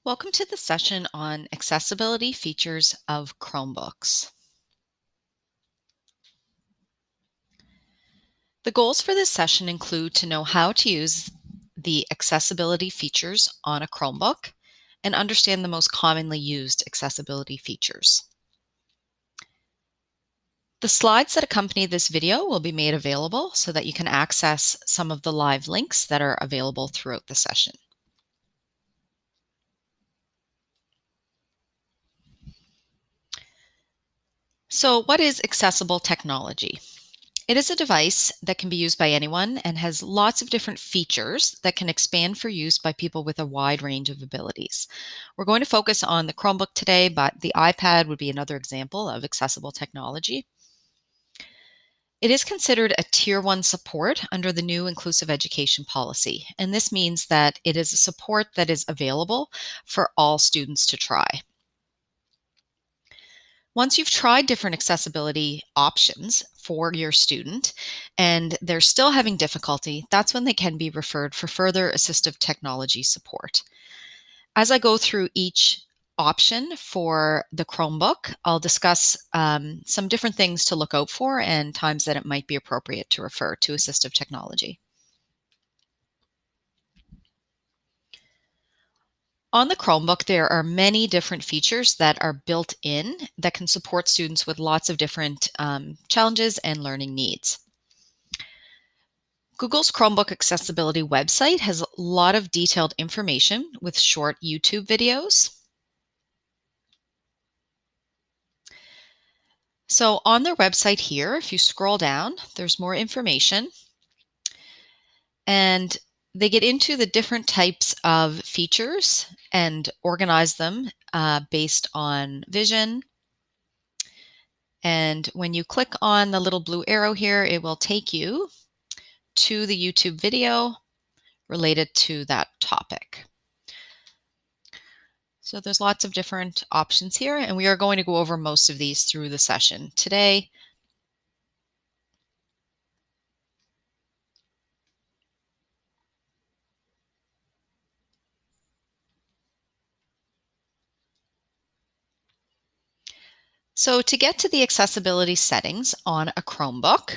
Welcome to the session on accessibility features of Chromebooks. The goals for this session include to know how to use the accessibility features on a Chromebook and understand the most commonly used accessibility features. The slides that accompany this video will be made available so that you can access some of the live links that are available throughout the session. So, what is accessible technology? It is a device that can be used by anyone and has lots of different features that can expand for use by people with a wide range of abilities. We're going to focus on the Chromebook today, but the iPad would be another example of accessible technology. It is considered a Tier 1 support under the new inclusive education policy, and this means that it is a support that is available for all students to try. Once you've tried different accessibility options for your student and they're still having difficulty, that's when they can be referred for further assistive technology support. As I go through each option for the Chromebook, I'll discuss some different things to look out for and times that it might be appropriate to refer to assistive technology. On the Chromebook, there are many different features that are built in that can support students with lots of different challenges and learning needs. Google's Chromebook accessibility website has a lot of detailed information with short YouTube videos. So on their website here, if you scroll down, there's more information. And they get into the different types of features and organize them based on vision. And when you click on the little blue arrow here, it will take you to the YouTube video related to that topic. So there's lots of different options here, and we are going to go over most of these through the session today. So to get to the accessibility settings on a Chromebook,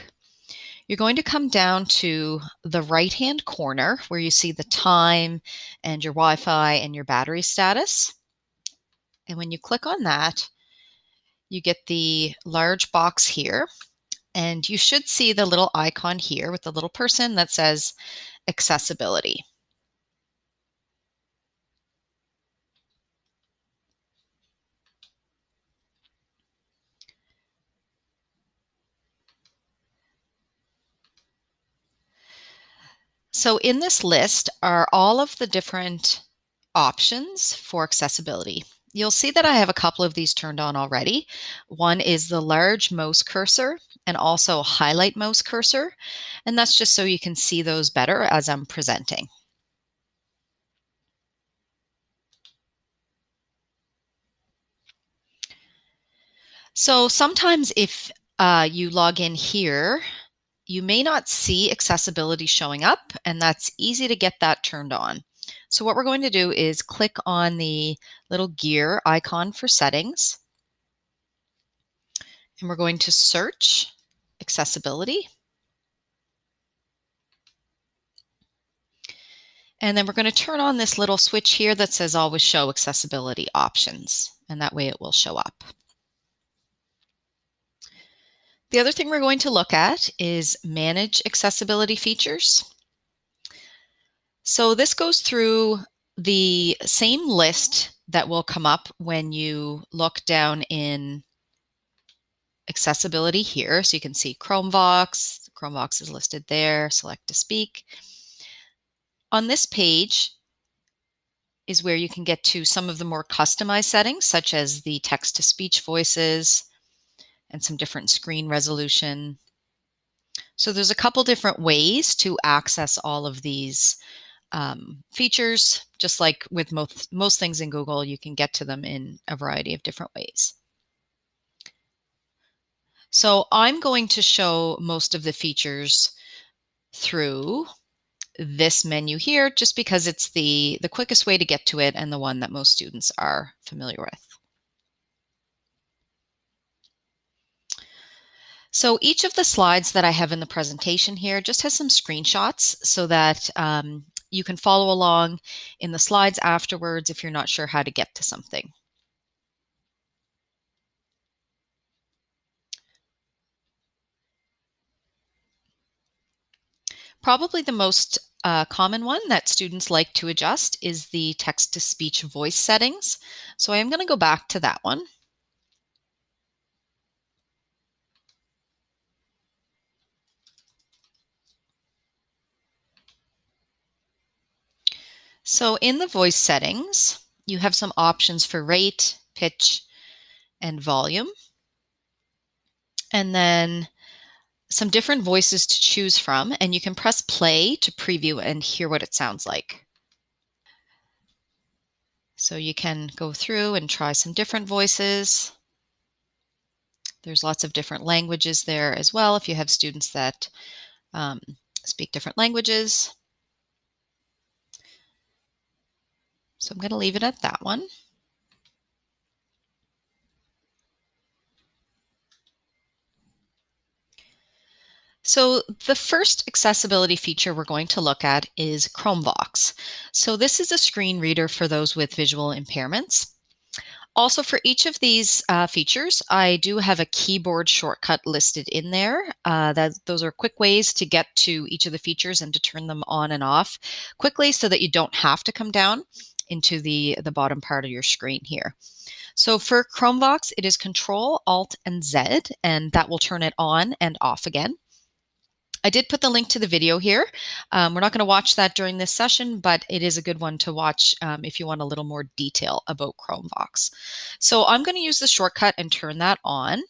you're going to come down to the right-hand corner where you see the time and your Wi-Fi and your battery status. And when you click on that, you get the large box here, and you should see the little icon here with the little person that says accessibility. So in this list are all of the different options for accessibility. You'll see that I have a couple of these turned on already. One is the large mouse cursor and also highlight mouse cursor, and that's just so you can see those better as I'm presenting. So sometimes if you log in here, you may not see accessibility showing up, and that's easy to get that turned on. So what we're going to do is click on the little gear icon for settings, and we're going to search accessibility. And then we're going to turn on this little switch here that says always show accessibility options, and that way it will show up. The other thing we're going to look at is manage accessibility features. So this goes through the same list that will come up when you look down in accessibility here. So you can see Chromebox. Chromebox is listed there. Select to speak. On this page is where you can get to some of the more customized settings, such as the text-to-speech voices and some different screen resolution. So there's a couple different ways to access all of these features. Just like with most things in Google, you can get to them in a variety of different ways. So I'm going to show most of the features through this menu here just because it's the quickest way to get to it and the one that most students are familiar with. So each of the slides that I have in the presentation here just has some screenshots so that you can follow along in the slides afterwards if you're not sure how to get to something. Probably the most common one that students like to adjust is the text-to-speech voice settings. So I am going to go back to that one. So in the voice settings, you have some options for rate, pitch, and volume. And then some different voices to choose from, and you can press play to preview and hear what it sounds like. So you can go through and try some different voices. There's lots of different languages there as well if you have students that speak different languages. So I'm going to leave it at that one. So the first accessibility feature we're going to look at is Chromebooks. So this is a screen reader for those with visual impairments. Also, for each of these features, I do have a keyboard shortcut listed in there. Those are quick ways to get to each of the features and to turn them on and off quickly so that you don't have to come down into the bottom part of your screen here. So for Chromebooks, it is Control, Alt, and Z, and that will turn it on and off again. I did put the link to the video here. We're not going to watch that during this session, but it is a good one to watch if you want a little more detail about Chromebooks. So I'm going to use the shortcut and turn that on.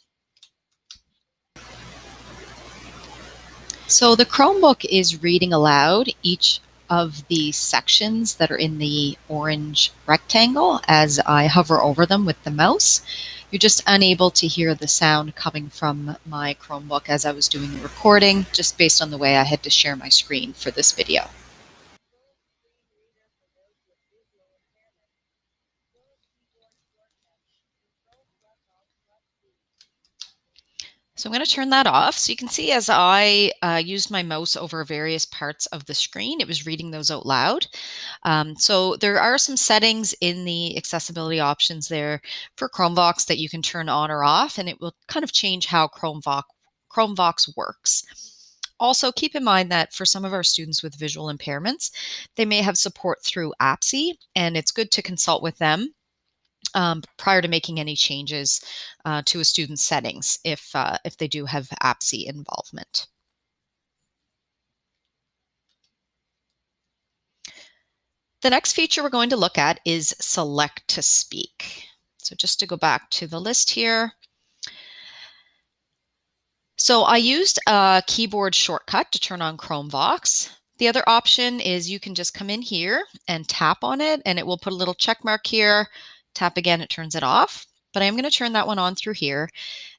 So the Chromebook is reading aloud each of the sections that are in the orange rectangle as I hover over them with the mouse. You're just unable to hear the sound coming from my Chromebook as I was doing the recording, just based on the way I had to share my screen for this video. So I'm going to turn that off. So you can see as I used my mouse over various parts of the screen, it was reading those out loud. So there are some settings in the accessibility options there for Chromebooks that you can turn on or off, and it will kind of change how Chromebox works. Also, keep in mind that for some of our students with visual impairments, they may have support through APSI, and it's good to consult with them prior to making any changes to a student's settings if they do have APSI involvement. The next feature we're going to look at is Select to Speak. So just to go back to the list here. So I used a keyboard shortcut to turn on Chromebox. The other option is you can just come in here and tap on it, and it will put a little check mark here. Tap again, it turns it off. But I'm going to turn that one on through here.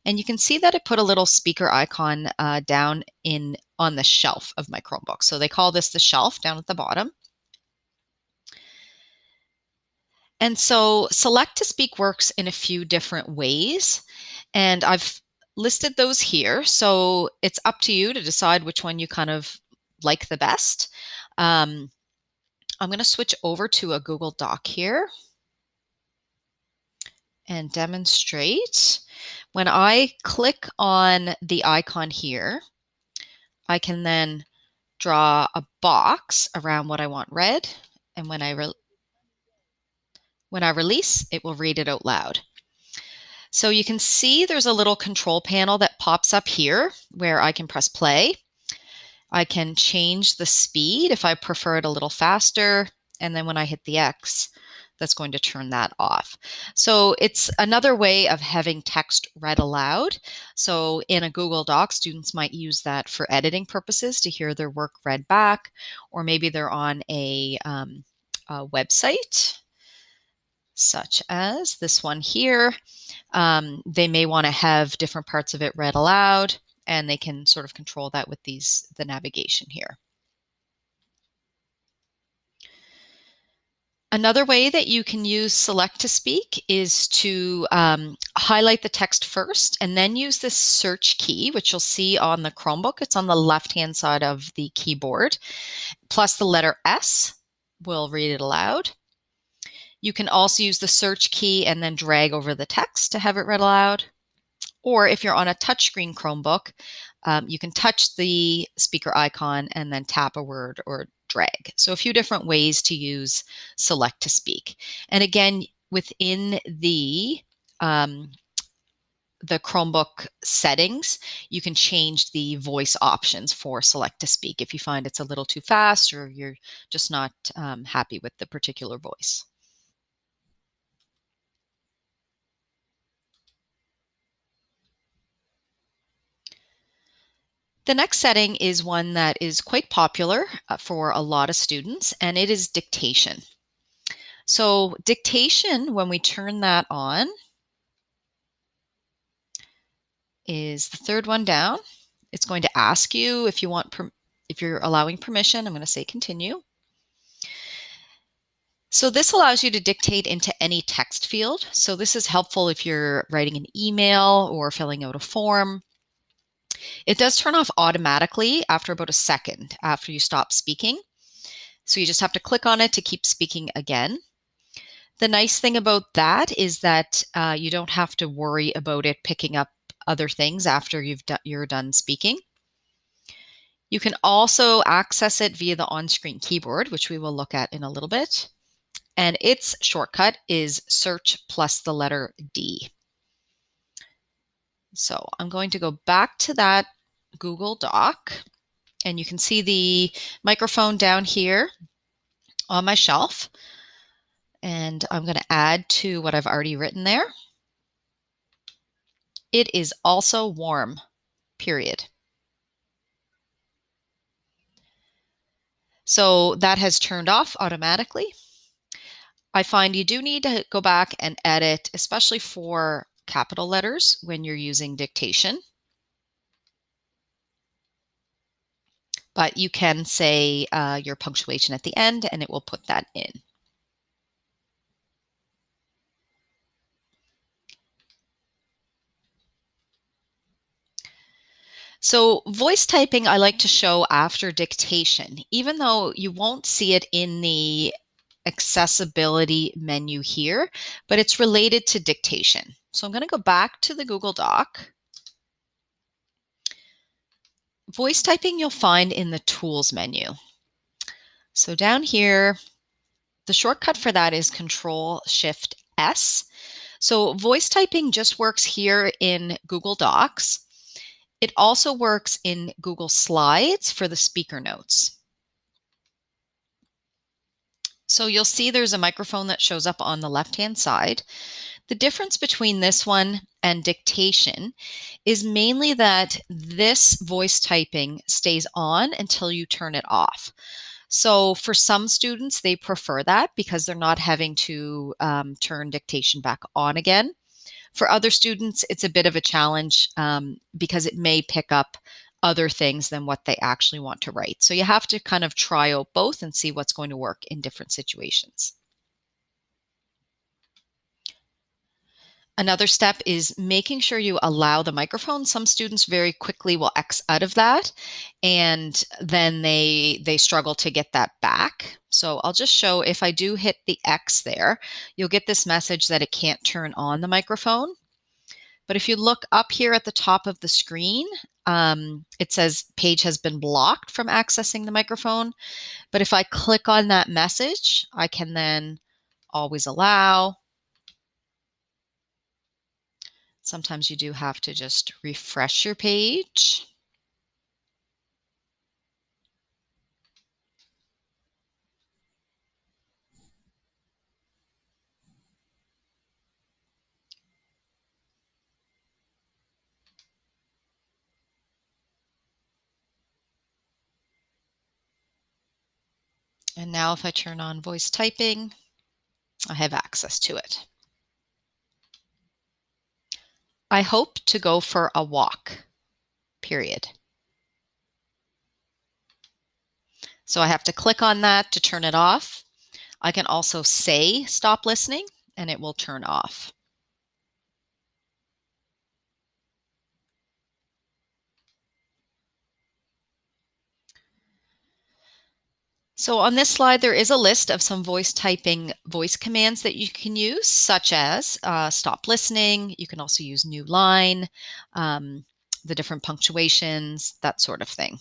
And you can see that it put a little speaker icon down on the shelf of my Chromebook. So they call this the shelf down at the bottom. And so Select to Speak works in a few different ways. And I've listed those here. So it's up to you to decide which one you kind of like the best. I'm going to switch over to a Google Doc here and demonstrate. When I click on the icon here, I can then draw a box around what I want read. And when I release, it will read it out loud. So you can see there's a little control panel that pops up here where I can press play. I can change the speed if I prefer it a little faster. And then when I hit the X, that's going to turn that off. So it's another way of having text read aloud. So in a Google Doc, students might use that for editing purposes to hear their work read back, or maybe they're on a website such as this one here. They may want to have different parts of it read aloud, and they can sort of control that with the navigation here. Another way that you can use Select to Speak is to highlight the text first and then use this search key, which you'll see on the Chromebook. It's on the left-hand side of the keyboard, plus the letter S. We'll read it aloud. You can also use the search key and then drag over the text to have it read aloud. Or if you're on a touchscreen Chromebook, you can touch the speaker icon and then tap a word or drag. So a few different ways to use Select to Speak. And again, within the Chromebook settings, you can change the voice options for Select to Speak if you find it's a little too fast or you're just not happy with the particular voice. The next setting is one that is quite popular for a lot of students, and it is dictation. So dictation, when we turn that on, is the third one down. It's going to ask you if you want, if you're allowing permission. I'm going to say continue. So this allows you to dictate into any text field. So this is helpful if you're writing an email or filling out a form. It does turn off automatically after about a second after you stop speaking. So you just have to click on it to keep speaking again. The nice thing about that is that you don't have to worry about it picking up other things after you're done speaking. You can also access it via the on-screen keyboard, which we will look at in a little bit. And its shortcut is search plus the letter D. So I'm going to go back to that Google Doc, and you can see the microphone down here on my shelf. And I'm going to add to what I've already written there. It is also warm, period. So that has turned off automatically. I find you do need to go back and edit, especially for capital letters when you're using dictation. But you can say your punctuation at the end and it will put that in. So voice typing I like to show after dictation, even though you won't see it in the accessibility menu here, but it's related to dictation. So I'm going to go back to the Google Doc. Voice typing you'll find in the Tools menu. So down here, the shortcut for that is Control-Shift-S. So voice typing just works here in Google Docs. It also works in Google Slides for the speaker notes. So you'll see there's a microphone that shows up on the left-hand side. The difference between this one and dictation is mainly that this voice typing stays on until you turn it off. So for some students, they prefer that because they're not having to turn dictation back on again. For other students, it's a bit of a challenge because it may pick up other things than what they actually want to write. So you have to kind of try out both and see what's going to work in different situations. Another step is making sure you allow the microphone. Some students very quickly will X out of that, and then they struggle to get that back. So I'll just show if I do hit the X there, you'll get this message that it can't turn on the microphone. But if you look up here at the top of the screen, it says page has been blocked from accessing the microphone. But if I click on that message, I can then always allow. Sometimes you do have to just refresh your page. And now if I turn on voice typing, I have access to it. I hope to go for a walk, period. So I have to click on that to turn it off. I can also say stop listening and it will turn off. So on this slide, there is a list of some voice typing voice commands that you can use, such as stop listening. You can also use new line, the different punctuations, that sort of thing.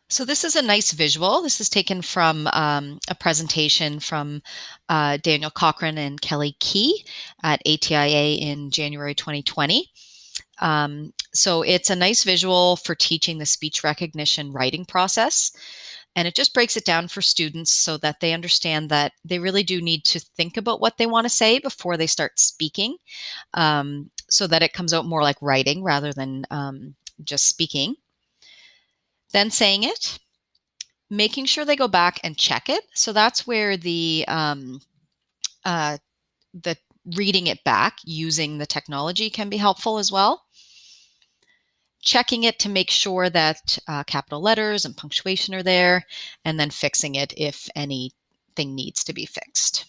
So this is a nice visual. This is taken from a presentation from Daniel Cochran and Kelly Key at ATIA in January 2020. So it's a nice visual for teaching the speech recognition writing process. And it just breaks it down for students so that they understand that they really do need to think about what they want to say before they start speaking, so that it comes out more like writing rather than just speaking. Then saying it, making sure they go back and check it. So that's where the reading it back using the technology can be helpful as well. Checking it to make sure that capital letters and punctuation are there, and then fixing it if anything needs to be fixed.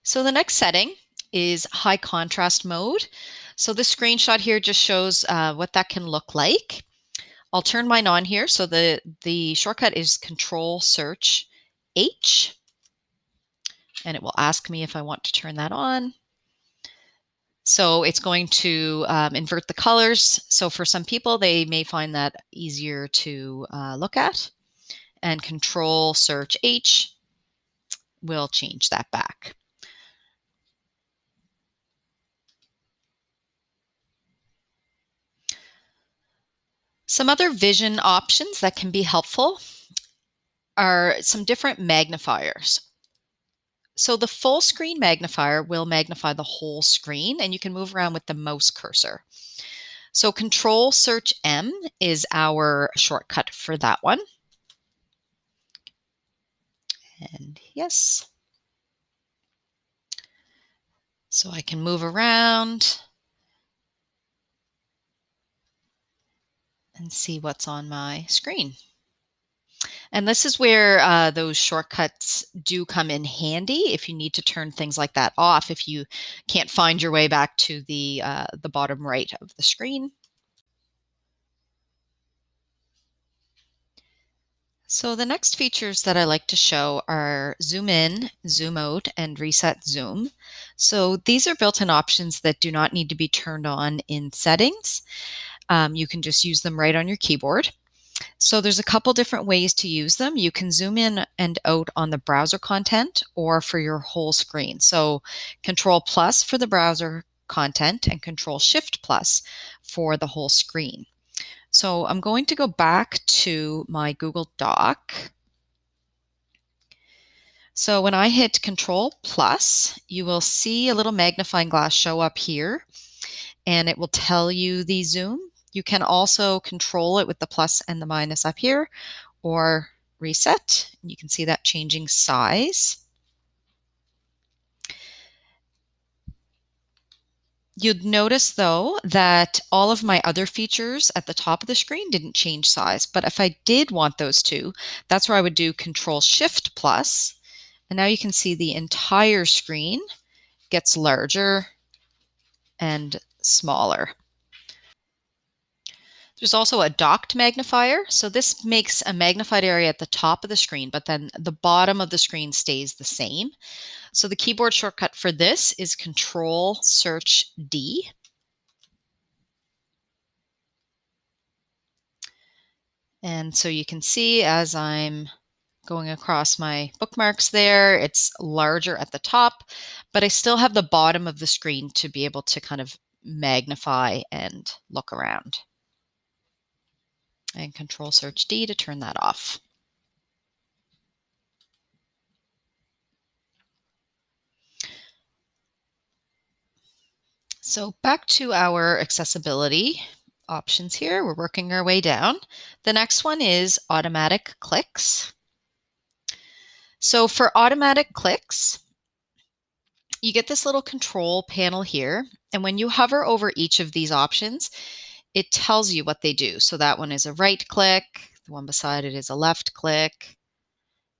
So the next setting is high contrast mode. So the screenshot here just shows what that can look like. I'll turn mine on here. So the shortcut is Control Search H, and it will ask me if I want to turn that on. So it's going to invert the colors. So for some people, they may find that easier to look at. And Control Search H will change that back. Some other vision options that can be helpful are some different magnifiers. So the full screen magnifier will magnify the whole screen, and you can move around with the mouse cursor. So Control Search M is our shortcut for that one. And yes. So I can move around and see what's on my screen. And this is where those shortcuts do come in handy if you need to turn things like that off, if you can't find your way back to the bottom right of the screen. So the next features that I like to show are zoom in, zoom out, and reset zoom. So these are built-in options that do not need to be turned on in settings. You can just use them right on your keyboard. So there's a couple different ways to use them. You can zoom in and out on the browser content or for your whole screen. So Control plus for the browser content and Control Shift plus for the whole screen. So I'm going to go back to my Google Doc. So when I hit Control plus, you will see a little magnifying glass show up here, and it will tell you the zoom. You can also control it with the plus and the minus up here, or reset. You can see that changing size. You'd notice though that all of my other features at the top of the screen didn't change size, but if I did want those to, that's where I would do Control Shift plus, and now you can see the entire screen gets larger and smaller. There's also a docked magnifier. So this makes a magnified area at the top of the screen, but then the bottom of the screen stays the same. So the keyboard shortcut for this is Control Search D. And so you can see as I'm going across my bookmarks there, it's larger at the top, but I still have the bottom of the screen to be able to kind of magnify and look around. And Control Search D to turn that off. So back to our accessibility options here. We're working our way down. The next one is automatic clicks. So for automatic clicks, you get this little control panel here, And when you hover over each of these options, it tells you what they do. So that one is a right click, the one beside it is a left click,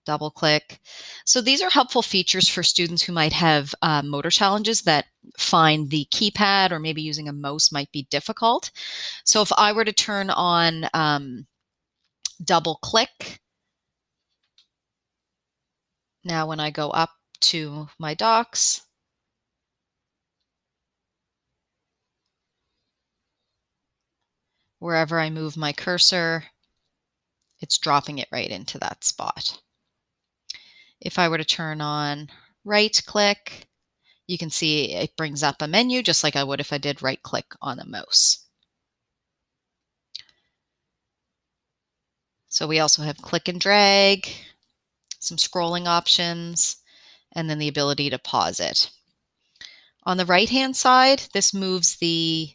double click. So these are helpful features for students who might have motor challenges that find the keypad or maybe using a mouse might be difficult. So if I were to turn on double click, now when I go up to my docs, wherever I move my cursor, it's dropping it right into that spot. If I were to turn on right click, you can see it brings up a menu just like I would if I did right click on a mouse. So we also have click and drag, some scrolling options, and then the ability to pause it. On the right-hand side, this moves the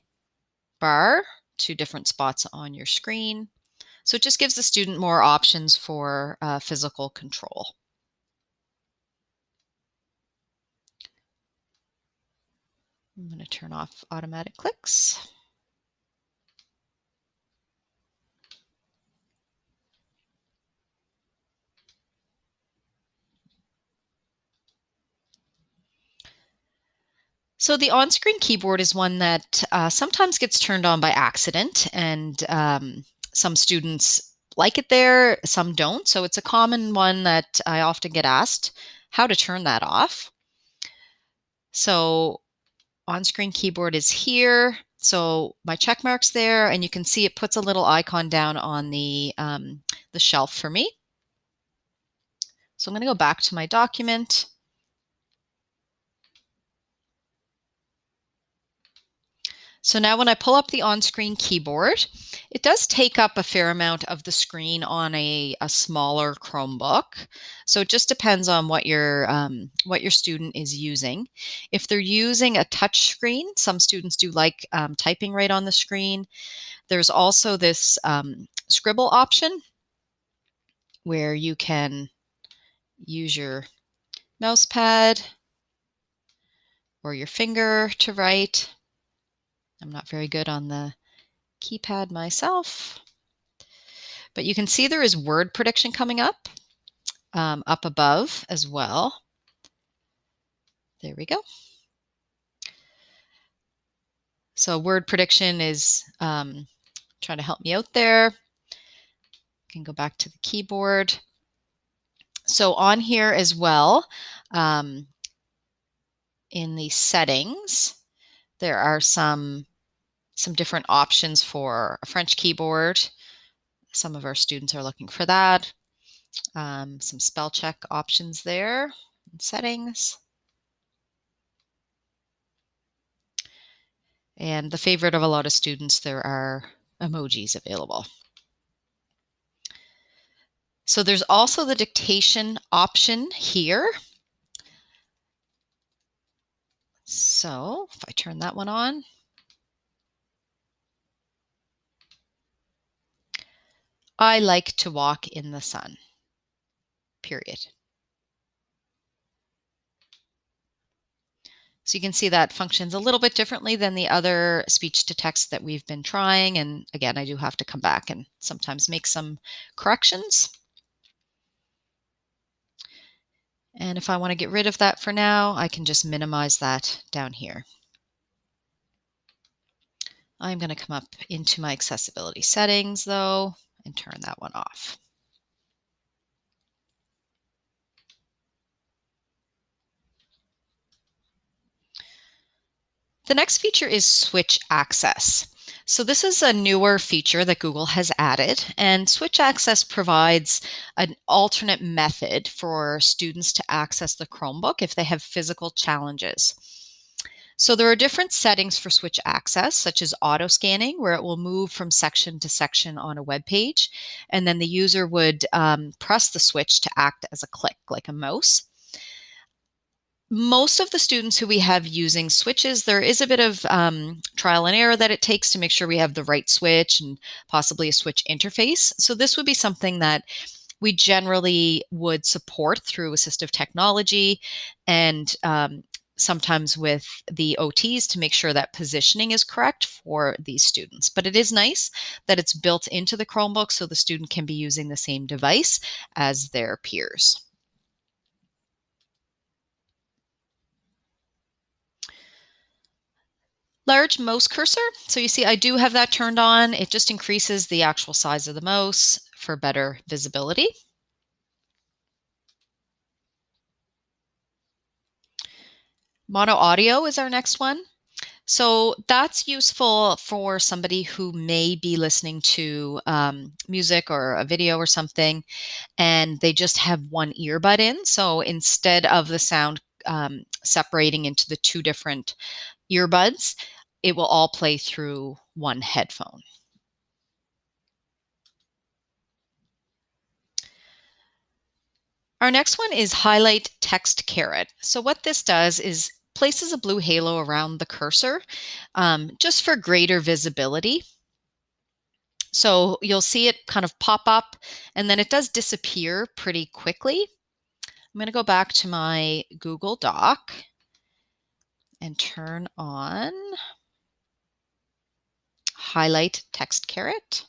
bar to different spots on your screen. So it just gives the student more options for physical control. I'm going to turn off automatic clicks. So the on-screen keyboard is one that sometimes gets turned on by accident, and some students like it there, some don't. So it's a common one that I often get asked how to turn that off. So on-screen keyboard is here. So my check mark's there, and you can see it puts a little icon down on the shelf for me. So I'm going to go back to my document. So now when I pull up the on-screen keyboard, it does take up a fair amount of the screen on a smaller Chromebook. So it just depends on what your student is using. If they're using a touch screen, some students do like typing right on the screen. There's also this scribble option where you can use your mouse pad or your finger to write. I'm not very good on the keypad myself, but you can see there is word prediction coming up above as well. There we go. So word prediction is trying to help me out there. I can go back to the keyboard. So on here as well, in the settings, there are some different options for a French keyboard. Some of our students are looking for that. Some spell check options there in settings. And the favorite of a lot of students, there are emojis available. So there's also the dictation option here. So if I turn that one on, I like to walk in the sun, period. So you can see that functions a little bit differently than the other speech to text that we've been trying. And again, I do have to come back and sometimes make some corrections. And if I want to get rid of that for now, I can just minimize that down here. I'm going to come up into my accessibility settings though and turn that one off. The next feature is switch access. So this is a newer feature that Google has added, and switch access provides an alternate method for students to access the Chromebook if they have physical challenges. So there are different settings for switch access, such as auto scanning, where it will move from section to section on a web page, and then the user would press the switch to act as a click, like a mouse. Most of the students who we have using switches, there is a bit of trial and error that it takes to make sure we have the right switch and possibly a switch interface. So this would be something that we generally would support through assistive technology, and sometimes with the OTs to make sure that positioning is correct for these students. But it is nice that it's built into the Chromebook so the student can be using the same device as their peers. Large mouse cursor. So you see, I do have that turned on. It just increases the actual size of the mouse for better visibility. Mono audio is our next one. So that's useful for somebody who may be listening to music or a video or something, and they just have one earbud in. So instead of the sound separating into the two different earbuds, it will all play through one headphone. Our next one is highlight text caret. So what this does is places a blue halo around the cursor just for greater visibility. So you'll see it kind of pop up and then it does disappear pretty quickly. I'm going to go back to my Google Doc and turn on highlight text caret.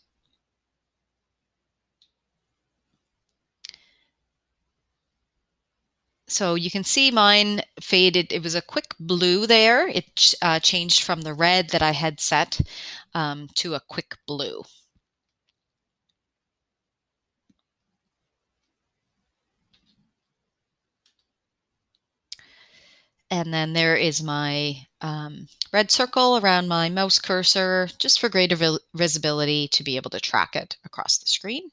So you can see mine faded. It was a quick blue there. It changed from the red that I had set to a quick blue. And then there is my red circle around my mouse cursor, just for greater visibility to be able to track it across the screen.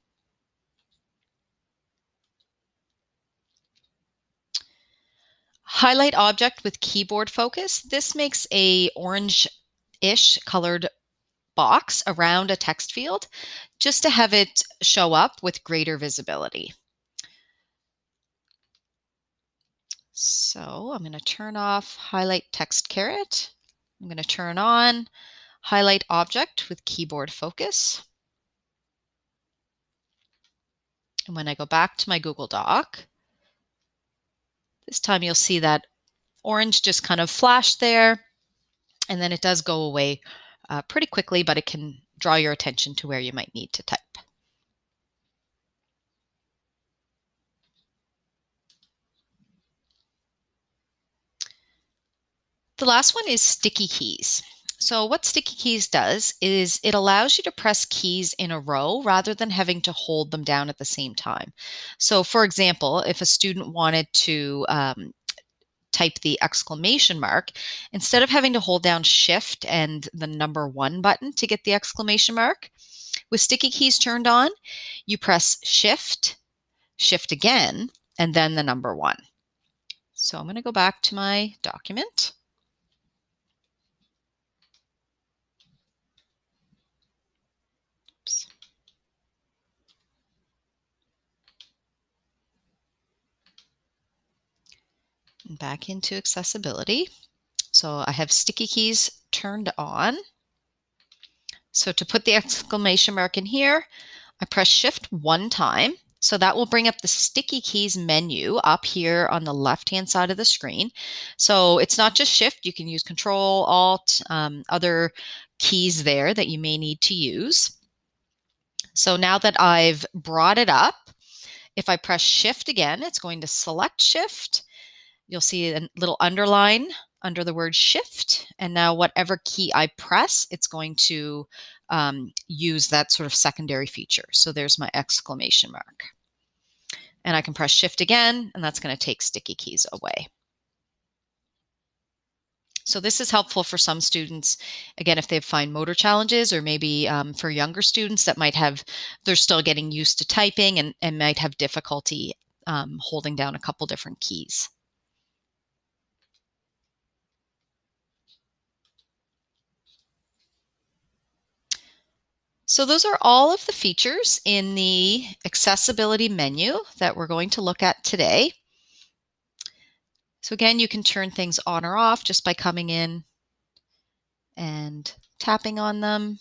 Highlight object with keyboard focus. This makes a orange-ish colored box around a text field just to have it show up with greater visibility. So I'm going to turn off highlight text caret. I'm going to turn on highlight object with keyboard focus. And when I go back to my Google Doc, this time you'll see that orange just kind of flashed there, and then it does go away pretty quickly, but it can draw your attention to where you might need to type. The last one is sticky keys. So what sticky keys does is it allows you to press keys in a row rather than having to hold them down at the same time. So for example, if a student wanted to type the exclamation mark, instead of having to hold down Shift and the number 1 button to get the exclamation mark, with sticky keys turned on, you press Shift, Shift again, and then the number 1. So I'm going to go back to my document. Oops. And back into accessibility. So I have sticky keys turned on. So to put the exclamation mark in here, I press Shift 1 time. So that will bring up the sticky keys menu up here on the left-hand side of the screen. So it's not just Shift, you can use Control, Alt, other keys there that you may need to use. So now that I've brought it up, if I press Shift again, it's going to select Shift. You'll see a little underline under the word Shift. And now whatever key I press, it's going to use that sort of secondary feature. So there's my exclamation mark. And I can press Shift again, and that's going to take sticky keys away. So this is helpful for some students, again, if they have fine motor challenges, or maybe for younger students that they're still getting used to typing and might have difficulty holding down a couple different keys. So those are all of the features in the accessibility menu that we're going to look at today. So again, you can turn things on or off just by coming in and tapping on them.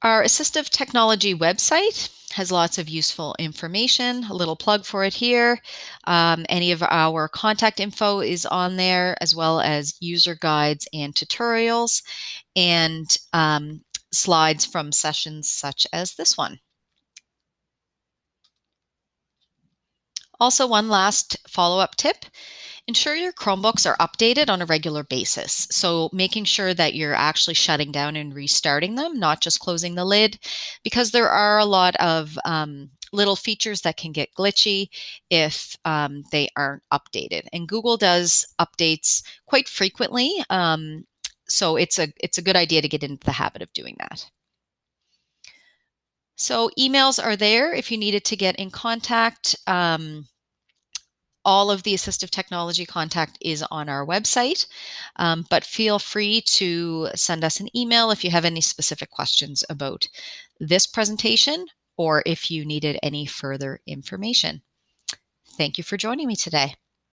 Our assistive technology website has lots of useful information. A little plug for it here. Any of our contact info is on there, as well as user guides and tutorials, and slides from sessions such as this one. Also, one last follow-up tip. Ensure your Chromebooks are updated on a regular basis. So making sure that you're actually shutting down and restarting them, not just closing the lid, because there are a lot of little features that can get glitchy if they aren't updated. And Google does updates quite frequently. So it's a good idea to get into the habit of doing that. So emails are there if you needed to get in contact. All of the assistive technology contact is on our website, but feel free to send us an email if you have any specific questions about this presentation or if you needed any further information. Thank you for joining me today.